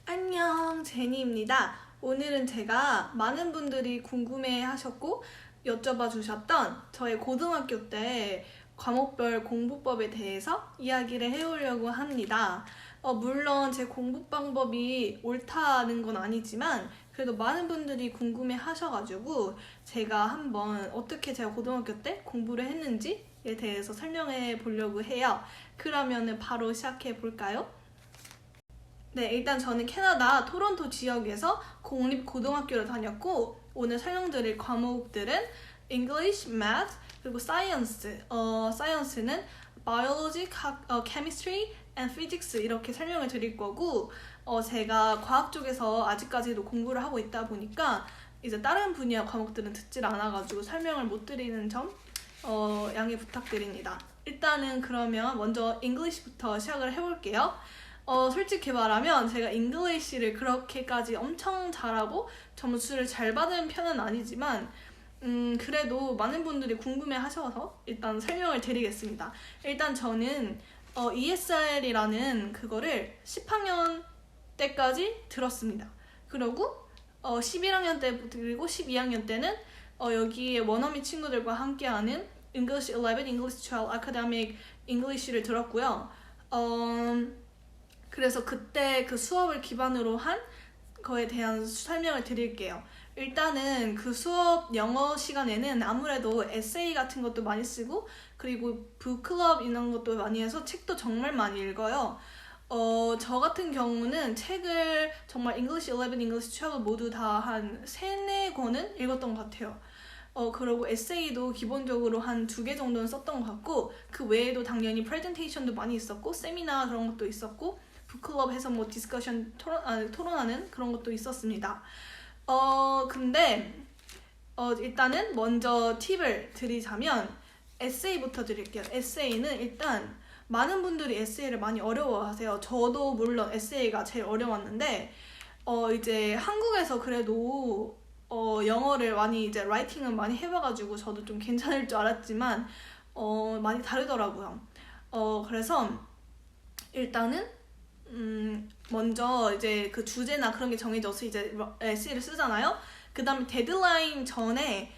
안녕, 제니입니다. 오늘은 제가 많은 분들이 궁금해 하셨고 여쭤봐 주셨던 저의 고등학교 때 과목별 공부법에 대해서 이야기를 해보려고 합니다. 물론 제 공부 방법이 옳다는 건 아니지만 그래도 많은 분들이 궁금해 하셔가지고 제가 한번 어떻게 제가 고등학교 때 공부를 했는지에 대해서 설명해 보려고 해요. 그러면은 바로 시작해 볼까요? 네, 일단 저는 캐나다 토론토 지역에서 공립고등학교를 다녔고 오늘 설명드릴 과목들은 English, Math, 그리고 Science. Science는 Biology, Chemistry, and Physics 이렇게 설명을 드릴 거고 제가 과학 쪽에서 아직까지도 공부를 하고 있다 보니까 이제 다른 분야 과목들은 듣질 않아가지고 설명을 못 드리는 점 양해 부탁드립니다. 일단은 그러면 먼저 English부터 시작을 해볼게요. 솔직히 말하면 제가 잉글리시를 그렇게까지 엄청 잘하고 점수를 잘 받은 편은 아니지만 그래도 많은 분들이 궁금해 하셔서 일단 설명을 드리겠습니다. 일단 저는 ESR이라는 그거를 10학년 때까지 들었습니다. 그리고 11학년 때 그리고 12학년 때는 여기에 원어민 친구들과 함께하는 English 11, English 12 Academic English를 들었고요. 그래서 그때 그 수업을 기반으로 한 거에 대한 설명을 드릴게요. 일단은 그 수업 영어 시간에는 아무래도 에세이 같은 것도 많이 쓰고 그리고 북클럽 이런 것도 많이 해서 책도 정말 많이 읽어요. 저 같은 경우는 책을 정말 English 11, English 12 모두 다 한 3, 4권은 읽었던 것 같아요. 그리고 에세이도 기본적으로 한 2개 정도는 썼던 것 같고 그 외에도 당연히 프레젠테이션도 많이 있었고 세미나 그런 것도 있었고 북클럽에서 뭐 디스커션 토론하는 그런 것도 있었습니다. 근데 일단은 먼저 팁을 드리자면 에세이부터 드릴게요. 에세이는 일단 많은 분들이 에세이를 많이 어려워하세요. 저도 물론 에세이가 제일 어려웠는데 이제 한국에서 그래도 영어를 많이 이제 라이팅을 많이 해봐가지고 저도 좀 괜찮을 줄 알았지만 많이 다르더라고요. 그래서 일단은 먼저 이제 그 주제나 그런 게 정해져서 이제 에세이를 쓰잖아요. 그 다음에 데드라인 전에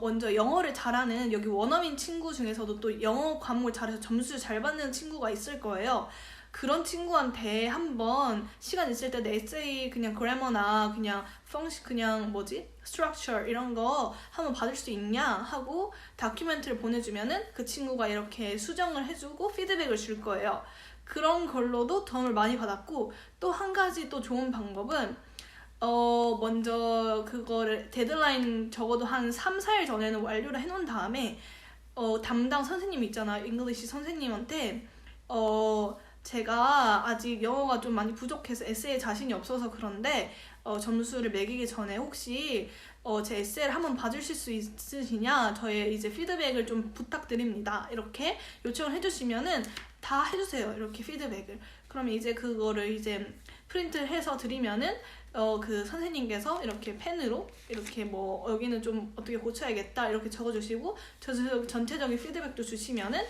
먼저 영어를 잘하는 여기 원어민 친구 중에서도 또 영어 과목을 잘해서 점수 잘 받는 친구가 있을 거예요. 그런 친구한테 한번 시간 있을 때 내 에세이 그냥 그래머나 그냥 그냥 structure 이런 거 한번 받을 수 있냐 하고 다큐멘트를 보내주면은 그 친구가 이렇게 수정을 해주고 피드백을 줄 거예요. 그런 걸로도 도움을 많이 받았고 또 한 가지 또 좋은 방법은 먼저 그거를 데드라인 적어도 한 3, 4일 전에는 완료를 해놓은 다음에 담당 선생님 있잖아요. 잉글리시 선생님한테 제가 아직 영어가 좀 많이 부족해서 에세이에 자신이 없어서 그런데 점수를 매기기 전에 혹시 제 에세이를 한번 봐주실 수 있으시냐 저의 이제 피드백을 좀 부탁드립니다. 이렇게 요청을 해주시면은 다 해주세요. 이렇게 피드백을. 그러면 이제 그거를 이제 프린트를 해서 드리면은 그 선생님께서 이렇게 펜으로 이렇게 뭐 여기는 좀 어떻게 고쳐야겠다 이렇게 적어주시고 전체적인 피드백도 주시면은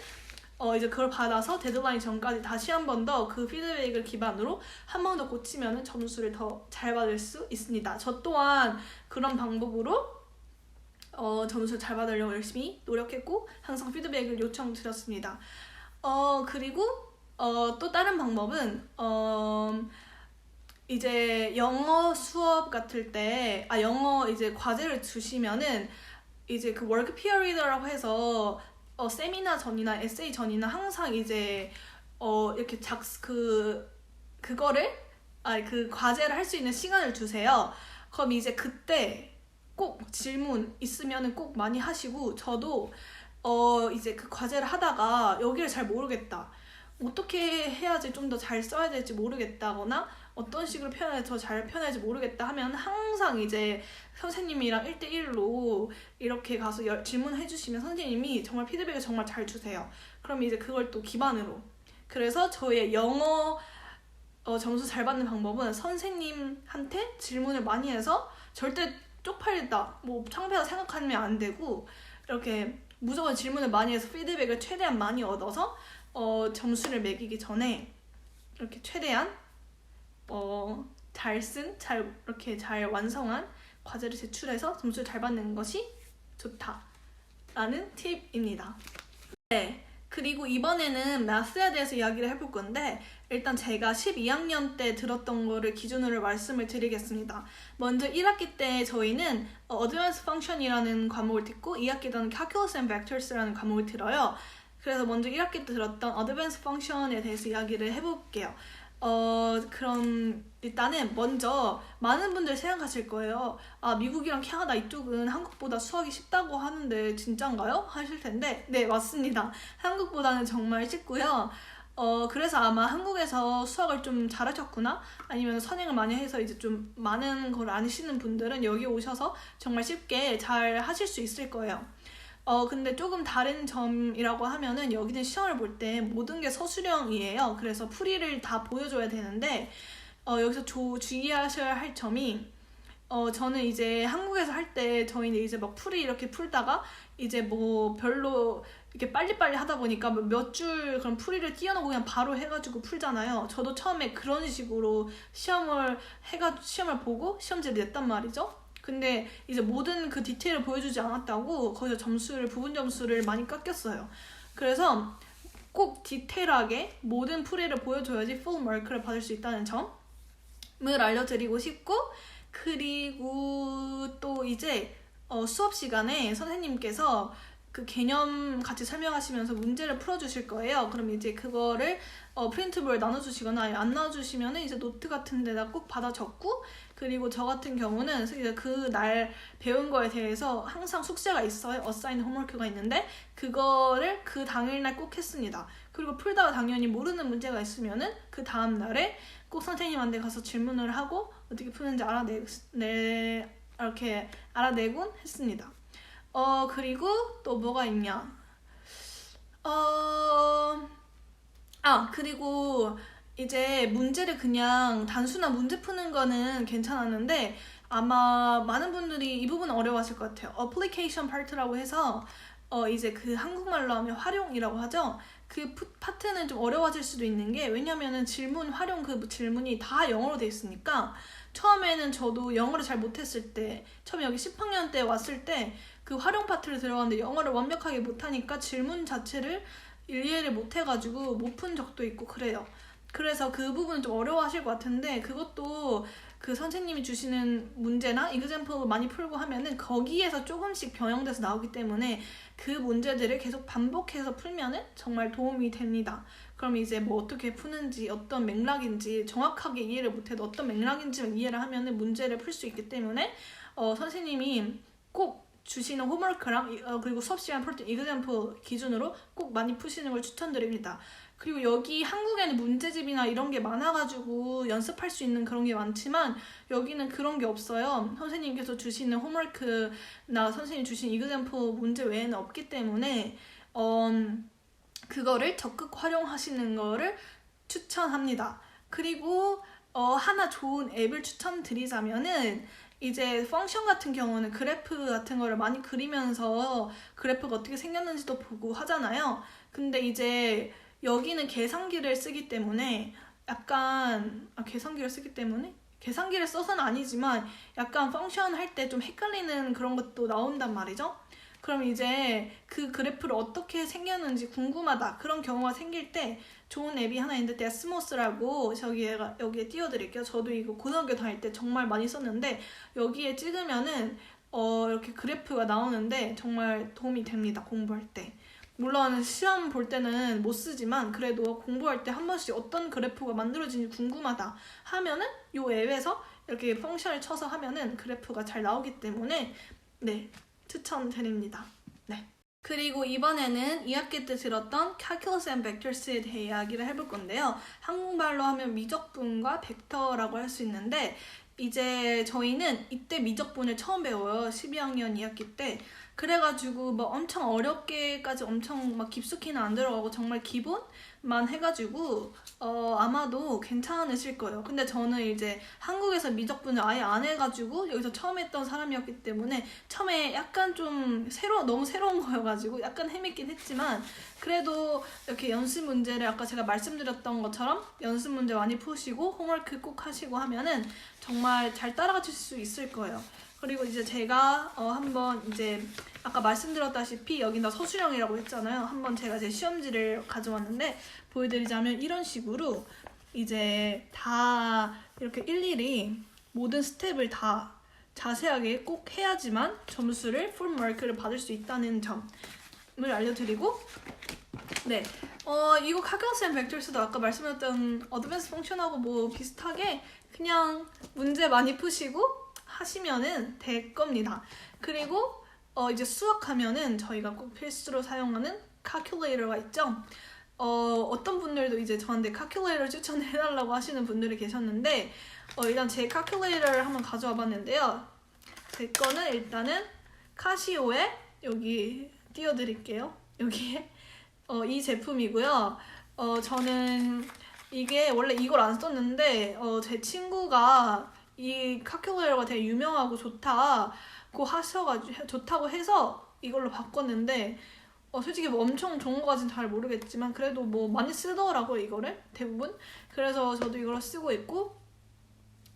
이제 그걸 받아서 데드라인 전까지 다시 한 번 더 그 피드백을 기반으로 한 번 더 고치면은 점수를 더 잘 받을 수 있습니다. 저 또한 그런 방법으로 점수를 잘 받으려고 열심히 노력했고 항상 피드백을 요청드렸습니다. 그리고 또 다른 방법은 이제 영어 수업 같을 때 영어 이제 과제를 주시면은 이제 그 워크 피어리더라고 해서 세미나 전이나 에세이 전이나 항상 이제 이렇게 그거를 그 과제를 할 수 있는 시간을 주세요. 그럼 이제 그때 꼭 질문 있으면은 꼭 많이 하시고 저도 이제 그 과제를 하다가 여기를 잘 모르겠다. 어떻게 해야지 좀 더 잘 써야 될지 모르겠다거나 어떤 식으로 표현해서 더 잘 표현할지 모르겠다 하면 항상 이제 선생님이랑 1대1로 이렇게 가서 질문해 주시면 선생님이 정말 피드백을 정말 잘 주세요. 그럼 이제 그걸 또 기반으로 그래서 저의 영어 점수 잘 받는 방법은 선생님한테 질문을 많이 해서 절대 쪽팔리다, 뭐 창피하다 생각하면 안 되고 이렇게 무조건 질문을 많이 해서 피드백을 최대한 많이 얻어서 점수를 매기기 전에 이렇게 최대한 이렇게 잘 완성한 과제를 제출해서 점수를 잘 받는 것이 좋다라는 팁입니다. 네, 그리고 이번에는 마스에 대해서 이야기를 해볼 건데 일단 제가 12학년 때 들었던 거를 기준으로 말씀을 드리겠습니다. 먼저 1학기 때 저희는 Advanced Function이라는 과목을 듣고 2학기 때는 Calculus and Vectors라는 과목을 들어요. 그래서 먼저 1학기 때 들었던 Advanced Function에 대해서 이야기를 해볼게요. 그럼 일단은 먼저 많은 분들 생각하실 거예요. 아, 미국이랑 캐나다 이쪽은 한국보다 수학이 쉽다고 하는데 진짠가요? 하실 텐데 네, 맞습니다. 한국보다는 정말 쉽고요. 그래서 아마 한국에서 수학을 좀 잘하셨구나 아니면 선행을 많이 해서 이제 좀 많은 걸 아시는 분들은 여기 오셔서 정말 쉽게 잘 하실 수 있을 거예요. 근데 조금 다른 점이라고 하면은 여기는 시험을 볼 때 모든 게 서술형이에요. 그래서 풀이를 다 보여줘야 되는데 여기서 주의하셔야 할 점이 저는 이제 한국에서 할 때 저희는 이제 막 풀이 이렇게 풀다가 이제 뭐 별로 이렇게 빨리빨리 하다 보니까 몇 줄 그런 풀이를 띄워놓고 그냥 바로 해가지고 풀잖아요. 저도 처음에 그런 식으로 시험을 보고 시험지를 냈단 말이죠. 근데 이제 모든 그 디테일을 보여주지 않았다고 거기서 부분 점수를 많이 깎였어요. 그래서 꼭 디테일하게 모든 풀이를 보여줘야지 full mark를 받을 수 있다는 점을 알려드리고 싶고, 그리고 또 이제 수업 시간에 선생님께서 그 개념 같이 설명하시면서 문제를 풀어주실 거예요. 그럼 이제 그거를 프린트볼 나눠주시거나 안 나눠주시면 이제 노트 같은 데다 꼭 받아 적고, 그리고 저 같은 경우는 이제 그 날 배운 거에 대해서 항상 숙제가 있어요. 어사인 홈워크가 있는데 그거를 그 당일날 꼭 했습니다. 그리고 풀다가 당연히 모르는 문제가 있으면은 그 다음날에 꼭 선생님한테 가서 질문을 하고 어떻게 푸는지 이렇게 알아내곤 했습니다. 그리고 또 뭐가 있냐. 그리고 이제 문제를 그냥 단순한 문제 푸는 거는 괜찮았는데 아마 많은 분들이 이 부분 어려워하실 것 같아요. 어플리케이션 파트라고 해서 이제 그 한국말로 하면 활용이라고 하죠. 그 파트는 좀 어려워질 수도 있는 게, 왜냐면은 활용 그 질문이 다 영어로 돼 있으니까 처음에는 저도 영어를 잘 못했을 때, 처음에 여기 10학년 때 왔을 때 그 활용 파트를 들어갔는데 영어를 완벽하게 못하니까 질문 자체를 이해를 못해가지고 못 푼 적도 있고 그래요. 그래서 그 부분은 좀 어려워하실 것 같은데, 그것도 그 선생님이 주시는 문제나 example을 많이 풀고 하면은 거기에서 조금씩 변형돼서 나오기 때문에 그 문제들을 계속 반복해서 풀면은 정말 도움이 됩니다. 그럼 이제 뭐 어떻게 푸는지, 어떤 맥락인지 정확하게 이해를 못해도 어떤 맥락인지만 이해를 하면은 문제를 풀 수 있기 때문에 선생님이 꼭 주시는 홈워크랑 그리고 수업 시간 풀 때 example 기준으로 꼭 많이 푸시는 걸 추천드립니다. 그리고 여기 한국에는 문제집이나 이런 게 많아가지고 연습할 수 있는 그런 게 많지만 여기는 그런 게 없어요. 선생님께서 주시는 홈워크나 선생님이 주신 example 문제 외에는 없기 때문에 그거를 적극 활용하시는 거를 추천합니다. 그리고 하나 좋은 앱을 추천드리자면은, 이제 펑션 같은 경우는 그래프 같은 거를 많이 그리면서 그래프가 어떻게 생겼는지도 보고 하잖아요. 근데 이제 여기는 계산기를 쓰기 때문에 계산기를 써서는 아니지만 약간 펑션 할 때 좀 헷갈리는 그런 것도 나온단 말이죠. 그럼 이제 그 그래프를 어떻게 생겼는지 궁금하다, 그런 경우가 생길 때 좋은 앱이 하나 있는데 데스모스라고, 여기에 띄워드릴게요. 저도 이거 고등학교 다닐 때 정말 많이 썼는데 여기에 찍으면은 이렇게 그래프가 나오는데 정말 도움이 됩니다, 공부할 때. 물론 시험 볼 때는 못 쓰지만 그래도 공부할 때 한 번씩 어떤 그래프가 만들어지는지 궁금하다 하면은 이 앱에서 이렇게 펑션을 쳐서 하면은 그래프가 잘 나오기 때문에 네, 추천드립니다. 네. 그리고 이번에는 2학기 때 들었던 Calculus and Vectors에 대해 이야기를 해볼 건데요. 한국말로 하면 미적분과 벡터라고 할 수 있는데, 이제 저희는 이때 미적분을 처음 배워요. 12학년 2학기 때. 그래가지고 뭐 엄청 어렵게까지 엄청 막 깊숙이는 안 들어가고 정말 기본만 만 해가지고 아마도 괜찮으실 거예요. 근데 저는 이제 한국에서 미적분을 아예 안 해가지고 여기서 처음 했던 사람이었기 때문에 처음에 약간 좀 너무 새로운 거여가지고 약간 헤맸긴 했지만 그래도 이렇게 연습 문제를 아까 제가 말씀드렸던 것처럼 연습 문제 많이 푸시고 홈워크 꼭 하시고 하면은 정말 잘 따라가실 수 있을 거예요. 그리고 이제 제가 한번 이제 아까 말씀드렸다시피 여기다 서술형이라고 했잖아요. 한번 제가 제 시험지를 가져왔는데 보여드리자면 이런 식으로 이제 다 이렇게 일일이 모든 스텝을 다 자세하게 꼭 해야지만 점수를 풀 마크를 받을 수 있다는 점을 알려드리고 네, 이거 카카오쌤 벡터스도 아까 말씀드렸던 어드밴스 펑션하고 뭐 비슷하게 그냥 문제 많이 푸시고 하시면은 될 겁니다. 그리고 이제 수학하면은 저희가 꼭 필수로 사용하는 calculator가 있죠. 어떤 분들도 이제 저한테 calculator 추천해달라고 하시는 분들이 계셨는데 일단 제 calculator를 한번 가져와 봤는데요. 제 거는 일단은 카시오의 여기 띄워드릴게요. 여기에 이 제품이고요. 저는 이게 원래 이걸 안 썼는데 제 친구가 이 calculator가 되게 유명하고 좋다고 하셔가지고 좋다고 해서 이걸로 바꿨는데 솔직히 뭐 엄청 좋은 거까지는 잘 모르겠지만 그래도 뭐 많이 쓰더라고요 이거를 대부분. 그래서 저도 이걸 쓰고 있고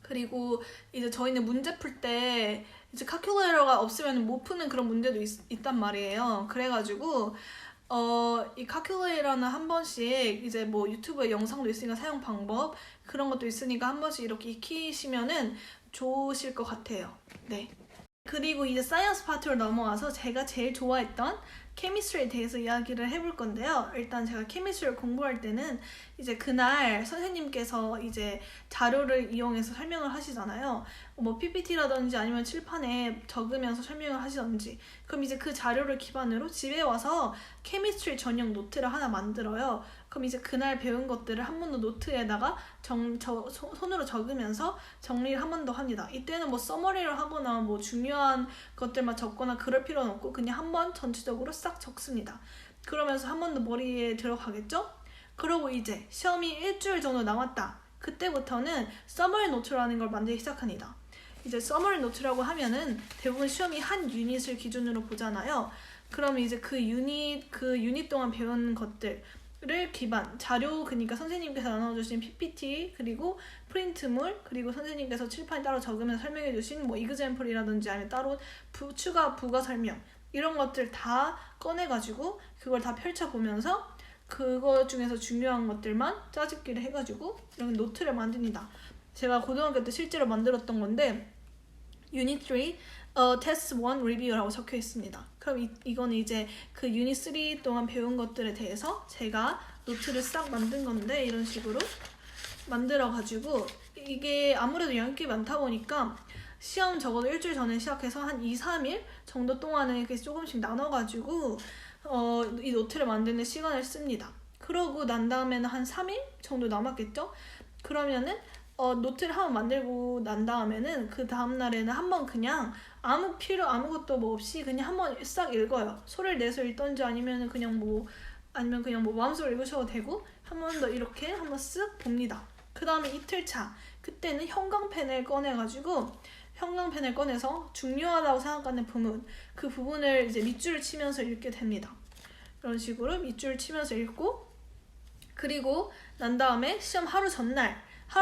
그리고 이제 저희는 문제 풀 때 이제 calculator가 없으면 못 푸는 그런 문제도 있단 말이에요. 그래가지고 이 calculator는 한 번씩 이제 뭐 유튜브에 영상도 있으니까 사용 방법 그런 것도 있으니까 한 번씩 이렇게 익히시면은 좋으실 것 같아요. 네. 그리고 이제 사이언스 파트로 넘어와서 제가 제일 좋아했던 케미스트리에 대해서 이야기를 해볼 건데요. 일단 제가 케미스트리를 공부할 때는 이제 그날 선생님께서 이제 자료를 이용해서 설명을 하시잖아요. 뭐 PPT라든지 아니면 칠판에 적으면서 설명을 하시던지 그럼 이제 그 자료를 기반으로 집에 와서 케미스트리 전용 노트를 하나 만들어요. 그럼 이제 그날 배운 것들을 한 번 더 노트에다가 손으로 적으면서 정리를 한 번 더 합니다. 이때는 뭐 서머리를 하거나 뭐 중요한 것들만 적거나 그럴 필요는 없고 그냥 한 번 전체적으로 싹 적습니다. 그러면서 한 번 더 머리에 들어가겠죠? 그러고 이제 시험이 일주일 정도 남았다. 그때부터는 서머리 노트라는 걸 만들기 시작합니다. 이제 서머리 노트라고 하면은 대부분 시험이 한 유닛을 기준으로 보잖아요. 그럼 이제 그 유닛 동안 배운 것들 를 기반 자료 그러니까 선생님께서 나눠주신 PPT 그리고 프린트물 그리고 선생님께서 칠판에 따로 적으면서 설명해주신 뭐 이그젬플이라든지 아니면 따로 추가 부가 설명 이런 것들 다 꺼내가지고 그걸 다 펼쳐보면서 그거 중에서 중요한 것들만 짜집기를 해가지고 이런 노트를 만듭니다. 제가 고등학교 때 실제로 만들었던 건데 유닛 3 테스트 1 리뷰라고 적혀 있습니다. 그럼 이거는 이제 그 유닛 3 동안 배운 것들에 대해서 제가 노트를 싹 만든 건데 이런 식으로 만들어가지고 이게 아무래도 양육이 많다 보니까 시험 적어도 일주일 전에 시작해서 한 2, 3일 정도 동안은 이렇게 조금씩 나눠가지고 이 노트를 만드는 시간을 씁니다. 그러고 난 다음에는 한 3일 정도 남았겠죠? 그러면은 노트를 한번 만들고 난 다음에는 그 다음날에는 한번 그냥 아무것도 뭐 없이 그냥 한번 싹 읽어요. 소리를 내서 읽던지 아니면 그냥 뭐 마음속으로 읽으셔도 되고 한 번 더 이렇게 한번 쓱 봅니다. 그 다음에 이틀차 그때는 형광펜을 꺼내가지고 형광펜을 꺼내서 중요하다고 생각하는 부분 그 부분을 이제 밑줄을 치면서 읽게 됩니다. 이런 식으로 밑줄을 치면서 읽고 그리고 난 다음에 시험 하루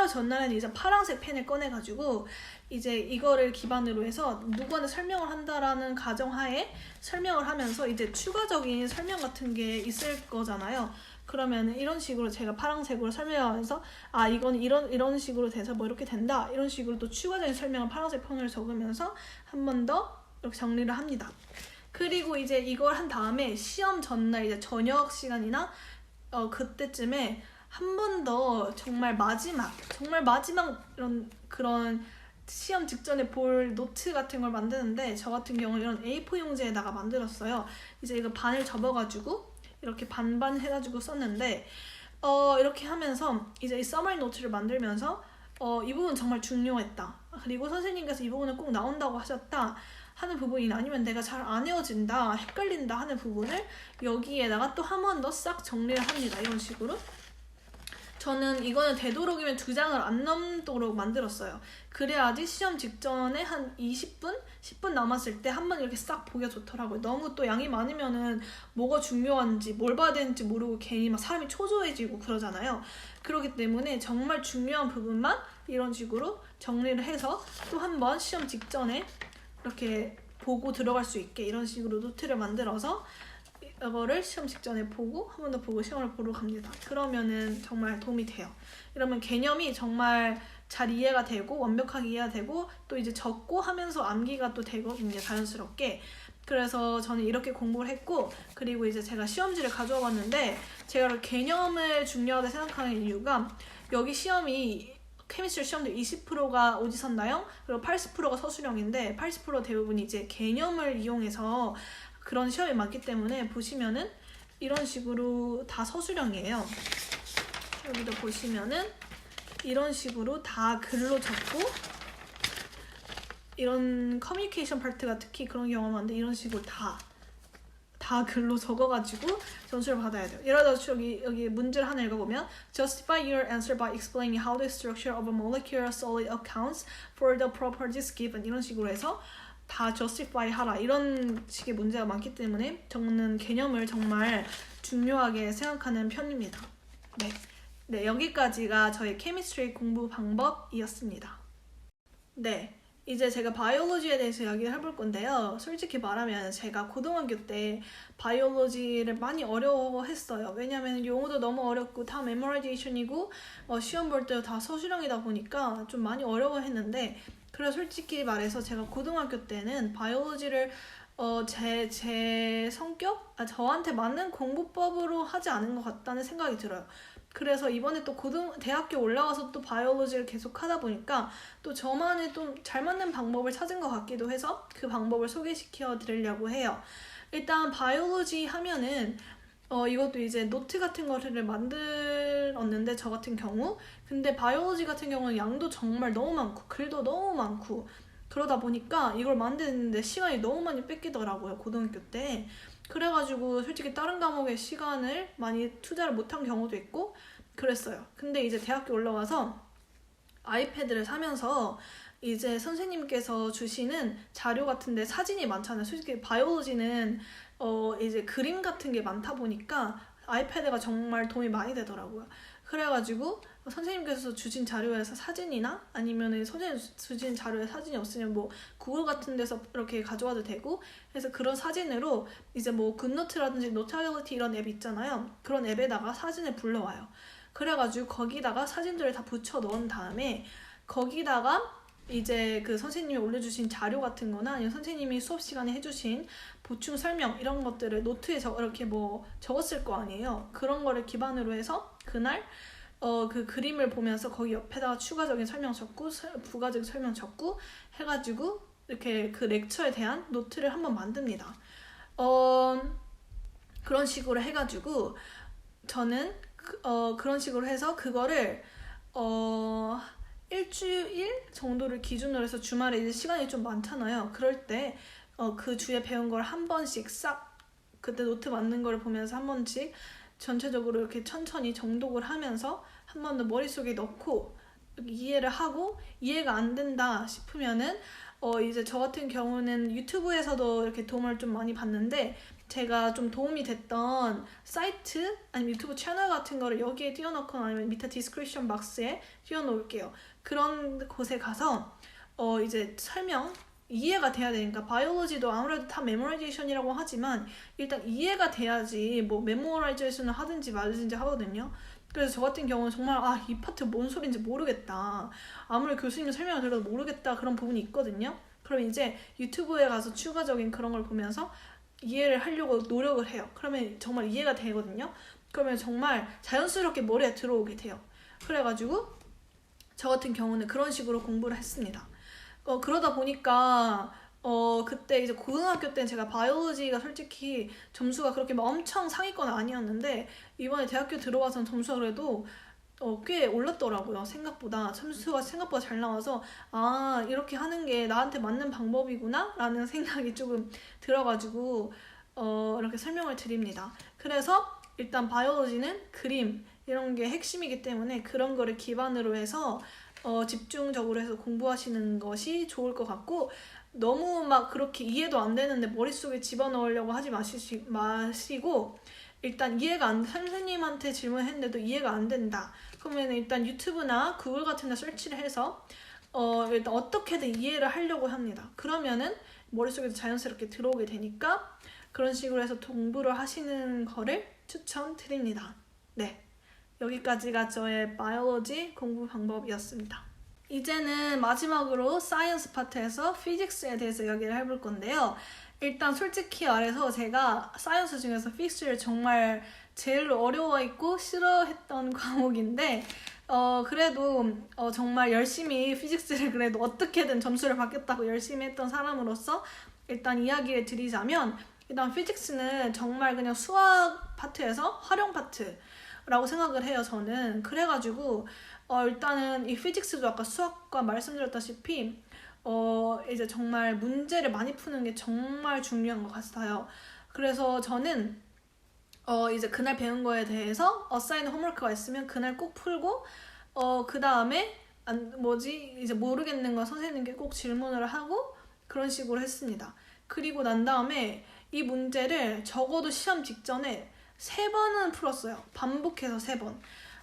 전날에는 이제 파란색 펜을 꺼내가지고 이제 이거를 기반으로 해서 누구한테 설명을 한다라는 가정하에 설명을 하면서 이제 추가적인 설명 같은 게 있을 거잖아요. 그러면 이런 식으로 제가 파란색으로 설명하면서 이건 이런 식으로 돼서 뭐 이렇게 된다 이런 식으로 또 추가적인 설명을 파란색 펜으로 적으면서 한 번 더 이렇게 정리를 합니다. 그리고 이제 이걸 한 다음에 시험 전날 이제 저녁 시간이나 그때쯤에 한 번 더 정말 마지막 이런 그런 시험 직전에 볼 노트 같은 걸 만드는데 저 같은 경우는 이런 A4 용지에다가 만들었어요. 이제 이거 반을 접어가지고 이렇게 반반 해가지고 썼는데 이렇게 하면서 이제 이 서머리 노트를 만들면서 이 부분 정말 중요했다. 그리고 선생님께서 이 부분은 꼭 나온다고 하셨다 하는 부분이나 아니면 내가 잘 안 외워진다, 헷갈린다 하는 부분을 여기에다가 또 한 번 더 싹 정리를 합니다. 이런 식으로 저는 이거는 되도록이면 2장을 안 넘도록 만들었어요. 그래야지 시험 직전에 한 20분? 10분 남았을 때 한번 이렇게 싹 보기가 좋더라고요. 너무 또 양이 많으면은 뭐가 중요한지 뭘 봐야 되는지 모르고 괜히 막 사람이 초조해지고 그러잖아요. 그렇기 때문에 정말 중요한 부분만 이런 식으로 정리를 해서 또 한번 시험 직전에 이렇게 보고 들어갈 수 있게 이런 식으로 노트를 만들어서 이거를 시험 직전에 보고 한 번 더 보고 시험을 보러 갑니다. 그러면은 정말 도움이 돼요. 이러면 개념이 정말 잘 이해가 되고 완벽하게 이해가 되고 또 이제 적고 하면서 암기가 또 되거든요. 자연스럽게. 그래서 저는 이렇게 공부를 했고 그리고 이제 제가 시험지를 가져와 봤는데 제가 개념을 중요하게 생각하는 이유가 여기 시험이 케미스트리 시험도 20%가 오지선다형 그리고 80%가 서술형인데 80% 대부분 이제 개념을 이용해서 그런 시험이 많기 때문에 보시면은 이런 식으로 다 서술형이에요. 여기도 보시면은 이런 식으로 다 글로 적고 이런 커뮤니케이션 파트가 특히 그런 경우가 많은데 이런 식으로 다 글로 적어가지고 점수를 받아야 돼요. 예를 들어서 여기 문제를 하나 읽어보면 Justify your answer by explaining how the structure of a molecular solid accounts for the properties given 이런 식으로 해서 다 justify 하라 이런 식의 문제가 많기 때문에 저는 개념을 정말 중요하게 생각하는 편입니다. 네, 여기까지가 저의 케미스트리 공부 방법이었습니다. 네, 이제 제가 바이올로지에 대해서 이야기를 해볼 건데요. 솔직히 말하면 제가 고등학교 때 바이올로지를 많이 어려워했어요. 왜냐면 용어도 너무 어렵고 다 메모라이제이션이고 시험 볼 때 다 서술형이다 보니까 좀 많이 어려워했는데 그래서 솔직히 말해서 제가 고등학교 때는 바이올로지를 제 성격? 저한테 맞는 공부법으로 하지 않은 것 같다는 생각이 들어요. 그래서 이번에 또 대학교 올라와서 또 바이올로지를 계속 하다 보니까 또 저만의 좀 잘 맞는 방법을 찾은 것 같기도 해서 그 방법을 소개시켜 드리려고 해요. 일단 바이올로지 하면은 이것도 이제 노트 같은 거를 만들었는데 저 같은 경우 근데 바이올로지 같은 경우는 양도 정말 너무 많고 글도 너무 많고 그러다 보니까 이걸 만드는데 시간이 너무 많이 뺏기더라고요. 고등학교 때. 그래가지고 솔직히 다른 과목에 시간을 많이 투자를 못한 경우도 있고 그랬어요. 근데 이제 대학교 올라와서 아이패드를 사면서 이제 선생님께서 주시는 자료 같은데 사진이 많잖아요. 솔직히 바이올로지는 이제 그림 같은 게 많다 보니까 아이패드가 정말 도움이 많이 되더라고요. 그래가지고 선생님께서 주신 자료에서 사진이나 아니면 선생님 주신 자료에 사진이 없으면 뭐 구글 같은 데서 이렇게 가져와도 되고 그래서 그런 사진으로 이제 뭐 굿노트라든지 노타빌리티 이런 앱 있잖아요. 그런 앱에다가 사진을 불러와요. 그래가지고 거기다가 사진들을 다 붙여 넣은 다음에 거기다가 이제 그 선생님이 올려주신 자료 같은 거나 아니면 선생님이 수업 시간에 해주신 보충 설명 이런 것들을 노트에 이렇게 뭐 적었을 거 아니에요. 그런 거를 기반으로 해서 그날 그 그림을 보면서 거기 옆에다가 추가적인 설명 적고 부가적인 설명 적고 해가지고 이렇게 그 렉처에 대한 노트를 한번 만듭니다. 그런 식으로 해가지고 저는 그런 식으로 해서 그거를 일주일 정도를 기준으로 해서 주말에 이제 시간이 좀 많잖아요. 그럴 때 그 주에 배운 걸 한 번씩 싹 그때 노트 만든 거를 보면서 한 번씩 전체적으로 이렇게 천천히 정독을 하면서 한 번 더 머릿속에 넣고 이해를 하고 이해가 안 된다 싶으면은 이제 저 같은 경우는 유튜브에서도 이렇게 도움을 좀 많이 받는데 제가 좀 도움이 됐던 사이트 아니면 유튜브 채널 같은 거를 여기에 띄워놓거나 아니면 밑에 디스크립션 박스에 띄워놓을게요. 그런 곳에 가서 이제 설명 이해가 돼야 되니까 바이올로지도 아무래도 다 메모라이제이션이라고 하지만 일단 이해가 돼야지 뭐 메모라이제이션을 하든지 말든지 하거든요. 그래서 저 같은 경우는 정말 이 파트 뭔 소리인지 모르겠다. 아무리 교수님 설명을 들어도 모르겠다 그런 부분이 있거든요. 그럼 이제 유튜브에 가서 추가적인 그런 걸 보면서 이해를 하려고 노력을 해요. 그러면 정말 이해가 되거든요. 그러면 정말 자연스럽게 머리에 들어오게 돼요. 그래가지고 저 같은 경우는 그런 식으로 공부를 했습니다. 그러다 보니까 그때 이제 고등학교 때는 제가 바이올로지가 솔직히 점수가 그렇게 막 엄청 상위권 아니었는데 이번에 대학교 들어와서는 점수가 그래도 꽤 올랐더라고요. 점수가 생각보다 잘 나와서 이렇게 하는 게 나한테 맞는 방법이구나 라는 생각이 조금 들어가지고 이렇게 설명을 드립니다. 그래서 일단 바이올로지는 그림 이런 게 핵심이기 때문에 그런 거를 기반으로 해서 집중적으로 해서 공부하시는 것이 좋을 것 같고, 너무 막 그렇게 이해도 안 되는데 머릿속에 집어넣으려고 하지 마시고, 일단 선생님한테 질문했는데도 이해가 안 된다. 그러면 일단 유튜브나 구글 같은 데 설치를 해서 일단 어떻게든 이해를 하려고 합니다. 그러면은 머릿속에도 자연스럽게 들어오게 되니까 그런 식으로 해서 공부를 하시는 거를 추천드립니다. 네, 여기까지가 저의 바이올로지 공부 방법이었습니다. 이제는 마지막으로 사이언스 파트에서 피직스에 대해서 이야기를 해볼 건데요. 일단 솔직히 말해서 제가 사이언스 중에서 피직스를 정말 제일 어려워했고 싫어했던 과목인데 그래도 정말 열심히 피직스를 그래도 어떻게든 점수를 받겠다고 열심히 했던 사람으로서 일단 이야기를 드리자면, 일단 피직스는 정말 그냥 수학 파트에서 활용 파트라고 생각을 해요, 저는. 그래가지고 일단은 이 피직스도 아까 수학과 말씀드렸다시피 이제 정말 문제를 많이 푸는 게 정말 중요한 것 같아요. 그래서 저는 이제 그날 배운 거에 대해서 어사인 홈워크가 있으면 그날 꼭 풀고 그 다음에 이제 모르겠는 거 선생님께 꼭 질문을 하고 그런 식으로 했습니다. 그리고 난 다음에 이 문제를 적어도 시험 직전에 3번은 풀었어요. 반복해서 3번.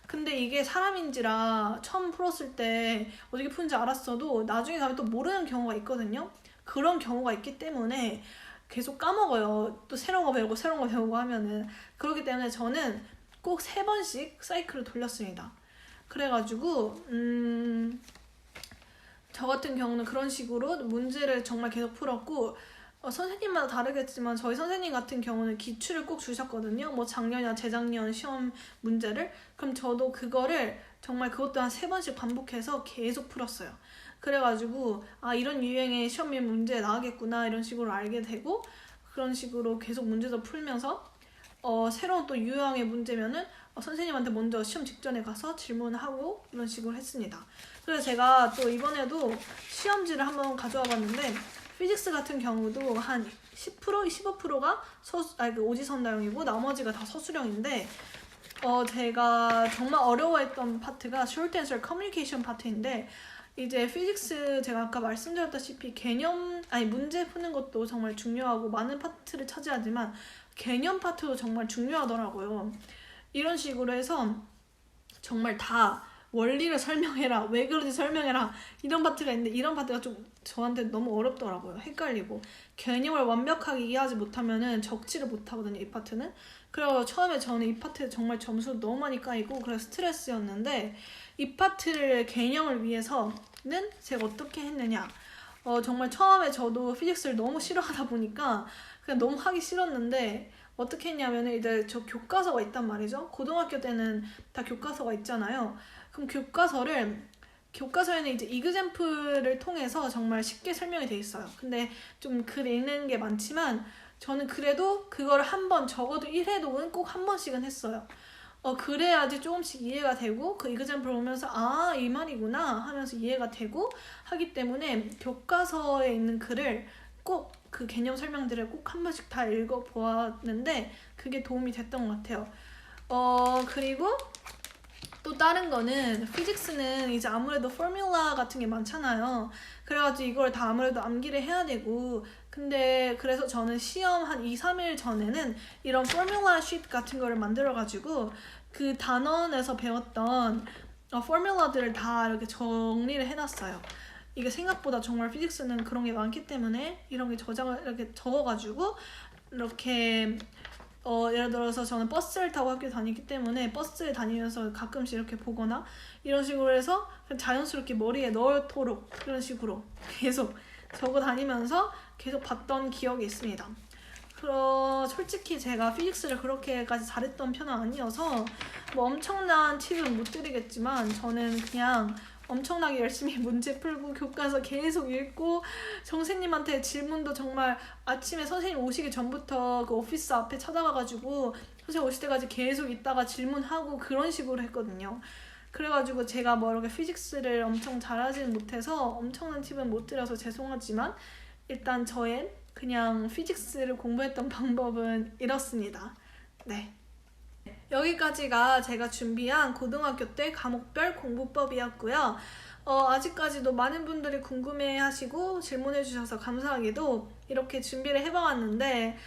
근데 이게 사람인지라 처음 풀었을 때 어떻게 푸는지 알았어도 나중에 가면 또 모르는 경우가 있거든요. 그런 경우가 있기 때문에 계속 까먹어요. 또 새로운 거 배우고 하면은. 그렇기 때문에 저는 꼭 3번씩 사이클을 돌렸습니다. 그래가지고 저 같은 경우는 그런 식으로 문제를 정말 계속 풀었고, 선생님마다 다르겠지만 저희 선생님 같은 경우는 기출을 꼭 주셨거든요. 뭐 작년이나 재작년 시험 문제를. 그럼 저도 그거를 정말 그것도 한 3번씩 반복해서 계속 풀었어요. 그래가지고 이런 유형의 시험일 문제 나오겠구나 이런 식으로 알게 되고, 그런 식으로 계속 문제도 풀면서 새로운 또 유형의 문제면은 선생님한테 먼저 시험 직전에 가서 질문하고 이런 식으로 했습니다. 그래서 제가 또 이번에도 시험지를 한번 가져와 봤는데, 피직스 같은 경우도 한 10%, 15%가 오지선다형이고 나머지가 다 서술형인데, 제가 정말 어려워했던 파트가 Short Answer Communication 파트인데, 이제 피직스 제가 아까 말씀드렸다시피 문제 푸는 것도 정말 중요하고 많은 파트를 차지하지만 개념 파트도 정말 중요하더라고요. 이런 식으로 해서 정말 다 원리를 설명해라, 왜 그런지 설명해라, 이런 파트가 있는데 이런 파트가 좀 저한테 너무 어렵더라고요. 헷갈리고 개념을 완벽하게 이해하지 못하면은 적지를 못하거든요, 이 파트는. 그래서 처음에 저는 이 파트에 정말 점수 너무 많이 까이고 그래서 스트레스였는데, 이 파트를 개념을 위해서는 제가 어떻게 했느냐, 정말 처음에 저도 피직스를 너무 싫어하다 보니까 그냥 너무 하기 싫었는데 어떻게 했냐면, 이제 저 교과서가 있단 말이죠. 고등학교 때는 다 교과서가 있잖아요. 그럼 교과서에는 이제 이그젬플을 통해서 정말 쉽게 설명이 돼 있어요. 근데 좀 글 읽는 게 많지만 저는 그래도 그걸 적어도 1회독은 꼭 한 번씩은 했어요. 그래야지 조금씩 이해가 되고, 그 이그젬플 보면서 이 말이구나 하면서 이해가 되고 하기 때문에 교과서에 있는 글을 꼭 그 개념 설명들을 꼭 한 번씩 다 읽어보았는데 그게 도움이 됐던 것 같아요. 그리고 또 다른 거는, 피직스는 이제 아무래도 포뮬라 같은 게 많잖아요. 그래가지고 이걸 다 아무래도 암기를 해야 되고, 근데 그래서 저는 시험 한 2-3일 전에는 이런 포뮬라 쉿 같은 거를 만들어가지고 그 단원에서 배웠던 포뮬라들을 다 이렇게 정리를 해놨어요. 이게 생각보다 정말 피직스는 그런 게 많기 때문에 이런 게 저장을 이렇게 적어가지고 이렇게 예를 들어서 저는 버스를 타고 학교 다니기 때문에 버스에 다니면서 가끔씩 이렇게 보거나 이런 식으로 해서 자연스럽게 머리에 넣도록 이런 식으로 계속 적어 다니면서 계속 봤던 기억이 있습니다. 솔직히 제가 피직스를 그렇게까지 잘했던 편은 아니어서 뭐 엄청난 팁은 못 드리겠지만, 저는 그냥 엄청나게 열심히 문제 풀고 교과서 계속 읽고 선생님한테 질문도 정말 아침에 선생님 오시기 전부터 그 오피스 앞에 찾아가가지고 선생님 오실 때까지 계속 있다가 질문하고 그런 식으로 했거든요. 그래가지고 제가 뭐 이렇게 피직스를 엄청 잘하지는 못해서 엄청난 팁은 못 드려서 죄송하지만, 일단 저의 그냥 피직스를 공부했던 방법은 이렇습니다. 네. 여기까지가 제가 준비한 고등학교 때 과목별 공부법이었고요. 아직까지도 많은 분들이 궁금해하시고 질문해주셔서 감사하게도 이렇게 준비를 해봐왔는데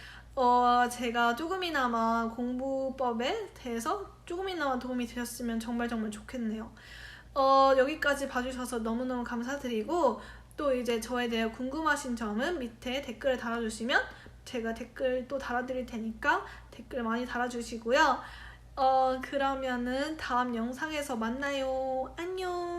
제가 조금이나마 공부법에 대해서 조금이나마 도움이 되셨으면 정말 좋겠네요. 여기까지 봐주셔서 너무너무 감사드리고 또 이제 저에 대해 궁금하신 점은 밑에 댓글을 달아주시면 제가 댓글 또 달아드릴 테니까 댓글 많이 달아주시고요. 그러면은 다음 영상에서 만나요. 안녕.